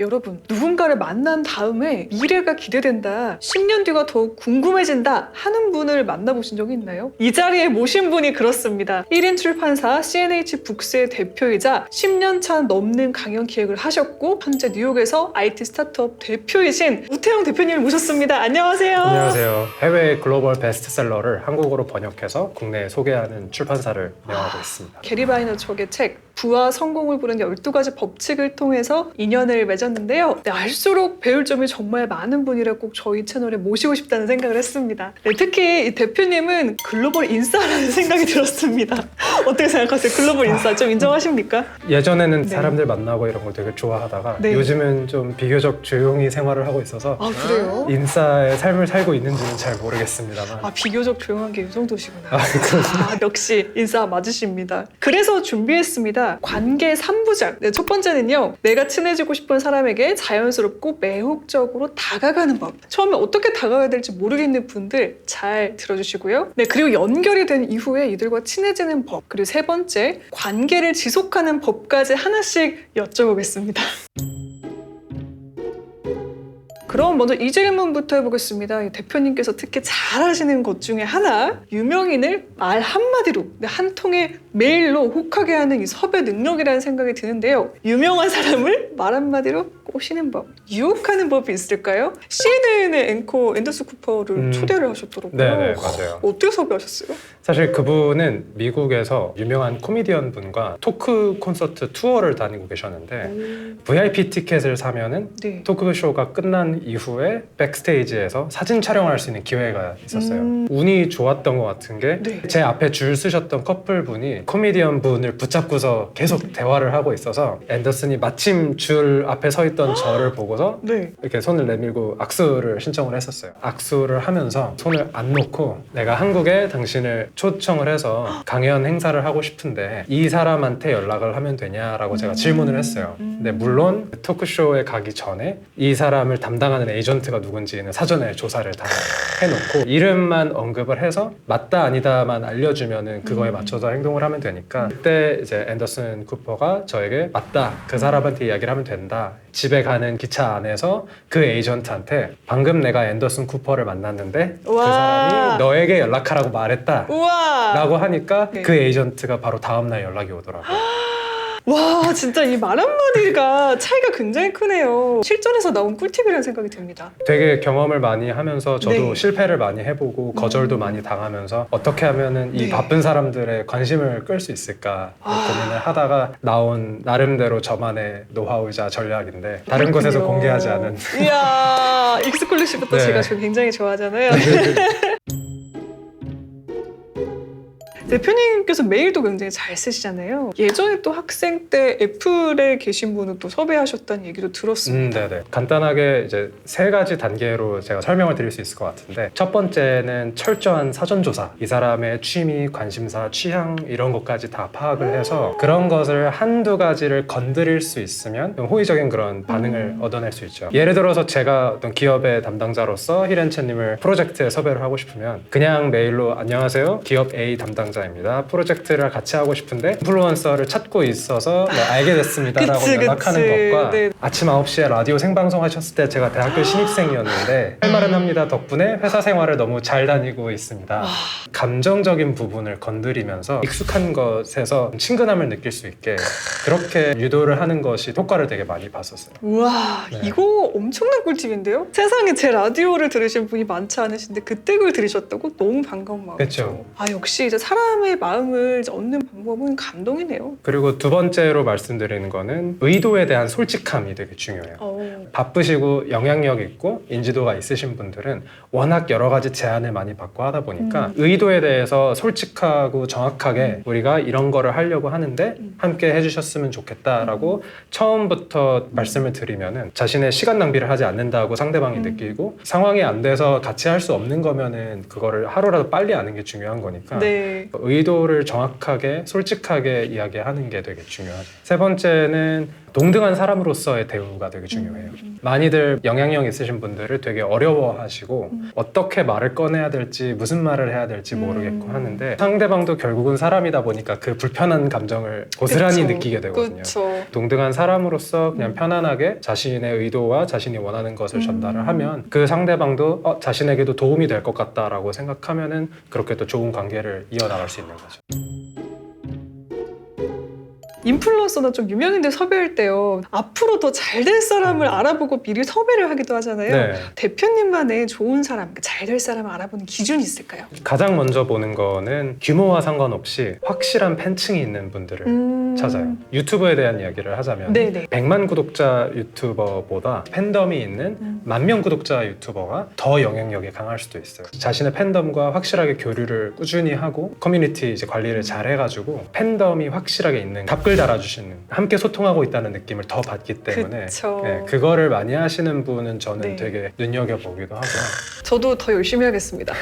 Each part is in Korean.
여러분, 누군가를 만난 다음에 미래가 기대된다, 10년 뒤가 더욱 궁금해진다 하는 분을 만나보신 적이 있나요? 이 자리에 모신 분이 그렇습니다. 1인 출판사 CNH 북스의 대표이자 10년 차 넘는 강연 기획을 하셨고 현재 뉴욕에서 IT 스타트업 대표이신 우태영 대표님을 모셨습니다. 안녕하세요. 안녕하세요. 해외 글로벌 베스트셀러를 한국어로 번역해서 국내에 소개하는 출판사를 운영하고 있습니다. 게리 바이너척의 책 부와 성공을 부르는 12가지 법칙을 통해서 인연을 맺었는데요. 네, 알수록 배울 점이 정말 많은 분이라 꼭 저희 채널에 모시고 싶다는 생각을 했습니다. 네, 특히 이 대표님은 글로벌 인싸라는 생각이 들었습니다. 어떻게 생각하세요? 글로벌 인싸 좀 인정하십니까? 예전에는 네. 사람들 만나고 이런 걸 되게 좋아하다가 네. 요즘은 좀 비교적 조용히 생활을 하고 있어서 아, 그래요? 인싸의 삶을 살고 있는지는 잘 모르겠습니다만 아, 비교적 조용한 게 이 정도시구나. 아, 역시 인싸 맞으십니다. 그래서 준비했습니다. 관계 3부작. 네, 첫 번째는요. 내가 친해지고 싶은 사람에게 자연스럽고 매혹적으로 다가가는 법. 처음에 어떻게 다가가야 될지 모르겠는 분들 잘 들어주시고요. 네, 그리고 연결이 된 이후에 이들과 친해지는 법. 그리고 세 번째, 관계를 지속하는 법까지 하나씩 여쭤보겠습니다. 그럼 먼저 이 질문부터 해보겠습니다. 이 대표님께서 특히 잘하시는 것 중에 하나, 유명인을 말 한마디로, 한 통의 메일로 혹하게 하는 이 섭외 능력이라는 생각이 드는데요. 유명한 사람을 말 한마디로 꼬시는 법, 유혹하는 법이 있을까요? CNN의 앵커 앤더슨 쿠퍼를 초대를 하셨더라고요. 네네, 맞아요. 어떻게 섭외하셨어요? 사실 그분은 미국에서 유명한 코미디언 분과 토크 콘서트 투어를 다니고 계셨는데 VIP 티켓을 사면은 네. 토크쇼가 끝난 이후에 백스테이지에서 사진 촬영할 수 있는 기회가 있었어요. 운이 좋았던 것 같은 게 제 네. 앞에 줄 서셨던 커플분이 코미디언 분을 붙잡고서 계속 대화를 하고 있어서 앤더슨이 마침 줄 앞에 서 있던 저를 보고서 네. 이렇게 손을 내밀고 악수를 신청을 했었어요. 악수를 하면서 손을 안 놓고 내가 한국에 당신을 초청을 해서 강연 행사를 하고 싶은데 이 사람한테 연락을 하면 되냐라고 제가 질문을 했어요. 근데 물론 토크쇼에 가기 전에 이 사람을 담당하는 에이전트가 누군지는 사전에 조사를 다 해놓고 이름만 언급을 해서 맞다 아니다만 알려주면은 그거에 맞춰서 행동을 하면 되니까 그때 이제 앤더슨 쿠퍼가 저에게 맞다, 그 사람한테 이야기를 하면 된다. 집에 가는 기차 안에서 그 에이전트한테 방금 내가 앤더슨 쿠퍼를 만났는데 그 와. 사람이 너에게 연락하라고 말했다 우와! 라고 하니까 네. 그 에이전트가 바로 다음날 연락이 오더라고요. 와, 진짜 이 말 한마디가 차이가 굉장히 크네요. 실전에서 나온 꿀팁이라는 생각이 듭니다. 되게 경험을 많이 하면서 저도 네. 실패를 많이 해보고 거절도 많이 당하면서 어떻게 하면은 이 네. 바쁜 사람들의 관심을 끌 수 있을까 고민을 하다가 나온 나름대로 저만의 노하우이자 전략인데 다른 곳에서 그렇군요. 공개하지 않은 이야, 익스클루시브도 네. 제가 지금 굉장히 좋아하잖아요. 대표님께서 메일도 굉장히 잘 쓰시잖아요. 예전에 또 학생 때 애플에 계신 분을 또 섭외하셨다는 얘기도 들었습니다. 네네. 간단하게 이제 3가지 단계로 제가 설명을 드릴 수 있을 것 같은데 첫 번째는 철저한 사전조사. 이 사람의 취미, 관심사, 취향 이런 것까지 다 파악을 해서 그런 것을 한두 가지를 건드릴 수 있으면 호의적인 그런 반응을 얻어낼 수 있죠. 예를 들어서 제가 어떤 기업의 담당자로서 히렌체님을 프로젝트에 섭외를 하고 싶으면 그냥 메일로 안녕하세요. 기업 A 담당자입니다. 프로젝트를 같이 하고 싶은데 인플루언서를 찾고 있어서 네, 알게 됐습니다 라고 그치, 연락하는 것과 네. 아침 9시에 라디오 생방송 하셨을 때 제가 대학교 신입생이었는데 할 말은 합니다 덕분에 회사 생활을 너무 잘 다니고 있습니다. 감정적인 부분을 건드리면서 익숙한 것에서 친근함을 느낄 수 있게 그렇게 유도를 하는 것이 효과를 되게 많이 봤었어요. 우와, 네. 이거 엄청난 꿀팁인데요? 세상에 제 라디오를 들으신 분이 많지 않으신데 그때 그걸 들으셨다고? 너무 반가운 마음이죠. 그쵸. 아, 역시 이제 사람의 마음을 이제 얻는 방법은 감동이네요. 그리고 두 번째로 말씀드리는 거는 의도에 대한 솔직함이 되게 중요해요. 바쁘시고 영향력 있고 인지도가 있으신 분들은 워낙 여러 가지 제안을 많이 받고 하다 보니까 의도에 대해서 솔직하고 정확하게 우리가 이런 거를 하려고 하는데 함께 해주셨으면 좋겠다라고 처음부터 말씀을 드리면은 자신의 시간 낭비를 하지 않는다고 상대방이 느끼고 상황이 안 돼서 같이 할 수 없는 거면은 그거를 하루라도 빨리 아는 게 중요한 거니까 네. 의도를 정확하게 솔직하게 이야기하는 게 되게 중요하죠. 세 번째는 동등한 사람으로서의 대우가 되게 중요해요. 많이들 영향력 있으신 분들을 되게 어려워하시고 어떻게 말을 꺼내야 될지 무슨 말을 해야 될지 모르겠고 하는데 상대방도 결국은 사람이다 보니까 그 불편한 감정을 고스란히 그쵸. 느끼게 되거든요. 그쵸. 동등한 사람으로서 그냥 편안하게 자신의 의도와 자신이 원하는 것을 전달을 하면 그 상대방도 자신에게도 도움이 될 것 같다라고 생각하면은 그렇게 또 좋은 관계를 이어나갈 수 있는 거죠. 인플루언서나 좀 유명인들 섭외할 때요. 앞으로 더 잘 될 사람을 알아보고 미리 섭외를 하기도 하잖아요. 네. 대표님만의 좋은 사람, 잘 될 사람을 알아보는 기준이 있을까요? 가장 먼저 보는 거는 규모와 상관없이 확실한 팬층이 있는 분들을 찾아요. 유튜브에 대한 이야기를 하자면 네네. 100만 구독자 유튜버보다 팬덤이 있는 10,000명 구독자 유튜버가 더 영향력이 강할 수도 있어요. 자신의 팬덤과 확실하게 교류를 꾸준히 하고 커뮤니티 이제 관리를 잘 해가지고 팬덤이 확실하게 있는 답글 달아주시는 함께 소통하고 있다는 느낌을 더 받기 때문에 그쵸. 네, 그거를 많이 하시는 분은 저는 네. 되게 눈여겨보기도 하고요. 저도 더 열심히 하겠습니다.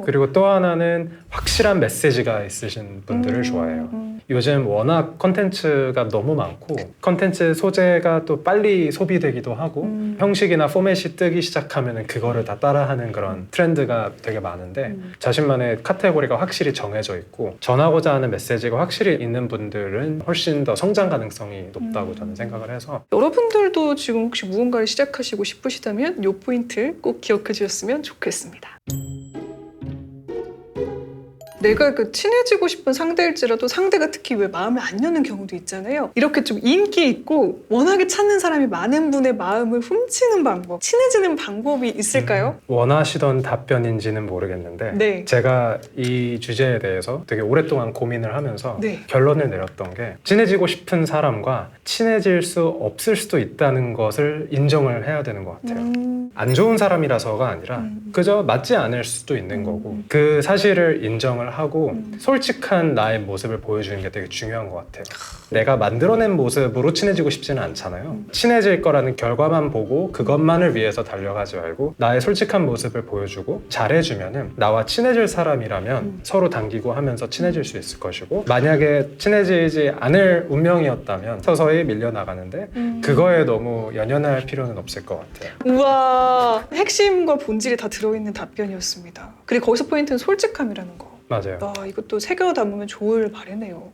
그리고 또 하나는 확실한 메시지가 있으신 분들을 좋아해요. 요즘 워낙 컨텐츠가 너무 많고 컨텐츠 소재가 또 빨리 소비되기도 하고 형식이나 포맷이 뜨기 시작하면 그거를 다 따라하는 그런 트렌드가 되게 많은데 자신만의 카테고리가 확실히 정해져 있고 전하고자 하는 메시지가 확실히 있는 분들은 훨씬 더 성장 가능성이 높다고 저는 생각을 해서 여러분들도 지금 혹시 무언가를 시작하시고 싶으시다면 이 포인트 꼭 기억해 주셨으면 좋겠습니다. 내가 그 친해지고 싶은 상대일지라도 상대가 특히 왜 마음을 안 여는 경우도 있잖아요. 이렇게 좀 인기 있고 워낙에 찾는 사람이 많은 분의 마음을 훔치는 방법, 친해지는 방법이 있을까요? 원하시던 답변인지는 모르겠는데 네. 제가 이 주제에 대해서 되게 오랫동안 고민을 하면서 네. 결론을 내렸던 게 친해지고 싶은 사람과 친해질 수 없을 수도 있다는 것을 인정을 해야 되는 것 같아요. 안 좋은 사람이라서가 아니라 그저 맞지 않을 수도 있는 거고 그 사실을 인정을 하고 솔직한 나의 모습을 보여주는 게 되게 중요한 것 같아요. 내가 만들어낸 모습으로 친해지고 싶지는 않잖아요. 친해질 거라는 결과만 보고 그것만을 위해서 달려가지 말고 나의 솔직한 모습을 보여주고 잘해주면은 나와 친해질 사람이라면 서로 당기고 하면서 친해질 수 있을 것이고 만약에 친해지지 않을 운명이었다면 서서히 밀려나가는데 그거에 너무 연연할 필요는 없을 것 같아요. 우와, 핵심과 본질이 다 들어있는 답변이었습니다. 그리고 거기서 포인트는 솔직함이라는 거. 맞아요. 이것도 새겨 담으면 좋을 바래네요.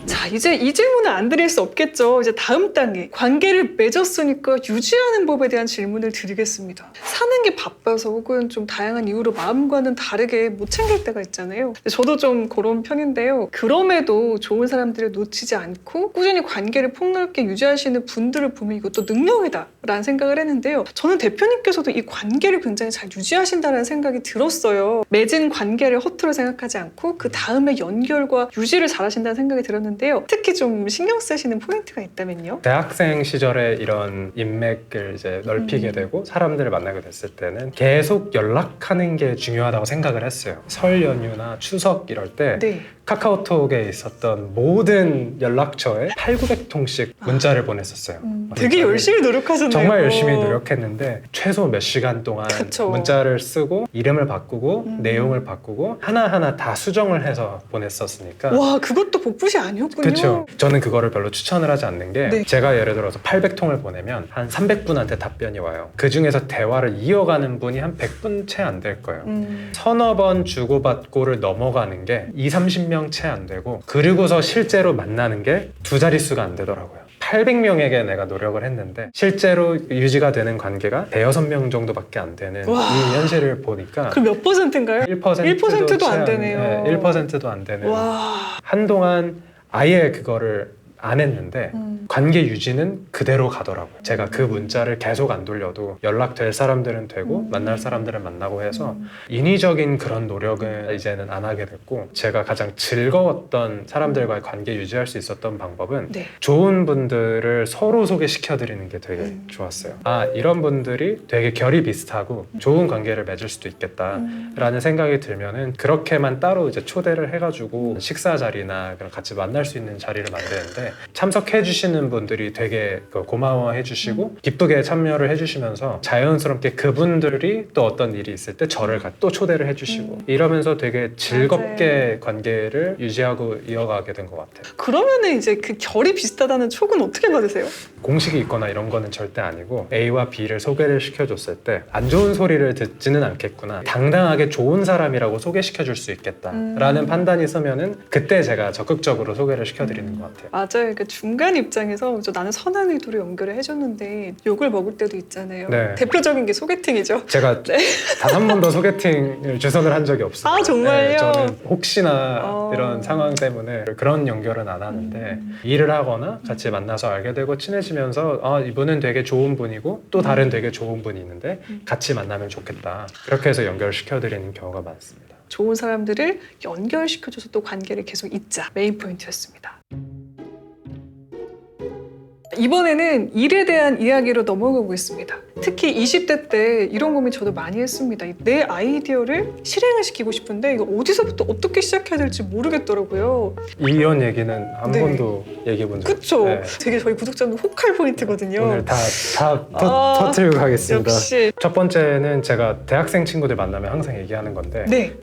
자, 이제 이 질문은 안 드릴 수 없겠죠. 이제 다음 단계, 관계를 맺었으니까 유지하는 법에 대한 질문을 드리겠습니다. 사는 게 바빠서 혹은 좀 다양한 이유로 마음과는 다르게 못 챙길 때가 있잖아요. 저도 좀 그런 편인데요. 그럼에도 좋은 사람들을 놓치지 않고 꾸준히 관계를 폭넓게 유지하시는 분들을 보면 이것도 능력이다 라는 생각을 했는데요. 저는 대표님께서도 이 관계를 굉장히 잘 유지하신다는 생각이 들었어요. 맺은 관계를 허투루 생각하지 않고 그 다음에 연결과 유지를 잘 하신다는 생각이 들었는데요. 특히 좀 신경 쓰시는 포인트가 있다면요? 대학생 시절에 이런 인맥을 이제 넓히게 되고 사람들을 만나게 됐을 때는 계속 연락하는 게 중요하다고 생각을 했어요. 설 연휴나 추석 이럴 때 네. 카카오톡에 있었던 모든 연락처에 8,900통씩 문자를 보냈었어요. 되게 문자를 열심히 노력하셨네요. 정말 열심히 노력했는데 최소 몇 시간 동안 그쵸. 문자를 쓰고 이름을 바꾸고 내용을 바꾸고 하나하나 다 수정을 해서 보냈었으니까 와, 그것도 복붙이 아니었군요. 그렇죠. 저는 그거를 별로 추천을 하지 않는 게 네. 제가 예를 들어서 800통을 보내면 한 300분한테 답변이 와요. 그 중에서 대화를 이어가는 분이 한 100분 채 안 될 거예요. 서너 번 주고받고를 넘어가는 게 20-30명 채 안 되고 그리고서 실제로 만나는 게 두 자릿수가 안 되더라고요. 800명에게 내가 노력을 했는데 실제로 유지가 되는 관계가 대여섯 명 정도밖에 안 되는 와. 이 현실을 보니까 그럼 몇 퍼센트인가요? 1%도 안 되네요. 1%도 안 되는 와. 한동안 아예 그거를 안 했는데 관계 유지는 그대로 가더라고요. 제가 그 문자를 계속 안 돌려도 연락될 사람들은 되고 만날 사람들은 만나고 해서 인위적인 그런 노력은 이제는 안 하게 됐고 제가 가장 즐거웠던 사람들과의 관계 유지할 수 있었던 방법은 네. 좋은 분들을 서로 소개시켜드리는 게 되게 좋았어요. 이런 분들이 되게 결이 비슷하고 좋은 관계를 맺을 수도 있겠다라는 생각이 들면은 그렇게만 따로 이제 초대를 해가지고 식사 자리나 그런 같이 만날 수 있는 자리를 만드는데 있는데 참석해 주시는 분들이 되게 고마워해 주시고 기쁘게 참여를 해 주시면서 자연스럽게 그분들이 또 어떤 일이 있을 때 저를 또 초대를 해 주시고 이러면서 되게 즐겁게 관계를 유지하고 이어가게 된 것 같아요. 그러면은 이제 그 결이 비슷하다는 촉은 어떻게 받으세요? 공식이 있거나 이런 거는 절대 아니고 A와 B를 소개를 시켜줬을 때 안 좋은 소리를 듣지는 않겠구나, 당당하게 좋은 사람이라고 소개시켜 줄 수 있겠다라는 판단이 서면은 그때 제가 적극적으로 소개를 시켜드리는 것 같아요. 맞아요. 그러니까 중간 입장에서 나는 선한 의도로 연결을 해줬는데 욕을 먹을 때도 있잖아요. 네. 대표적인 게 소개팅이죠. 제가 단 한 번도 소개팅을 주선을 한 적이 없어요. 아, 정말요? 저는 혹시나 어. 이런 상황 때문에 그런 연결은 안 하는데 일을 하거나 같이 만나서 알게 되고 친해지면서 아, 이분은 되게 좋은 분이고 또 다른 되게 좋은 분이 있는데 같이 만나면 좋겠다. 그렇게 해서 연결시켜드리는 경우가 많습니다. 좋은 사람들을 연결시켜줘서 또 관계를 계속 잇자. 메인 포인트였습니다. 이번에는 일에 대한 이야기로 넘어가 보겠습니다. 특히 20대 때 이런 고민 저도 많이 했습니다. 내 아이디어를 실행을 시키고 싶은데 이거 어디서부터 어떻게 시작해야 될지 모르겠더라고요. 이런 얘기는 한 네. 번도 얘기해 본 적 그쵸? 없어요. 되게 저희 구독자는 혹할 포인트거든요. 오늘 다 아, 터뜨리고 가겠습니다. 역시. 첫 번째는 제가 대학생 친구들 만나면 항상 얘기하는 건데 네.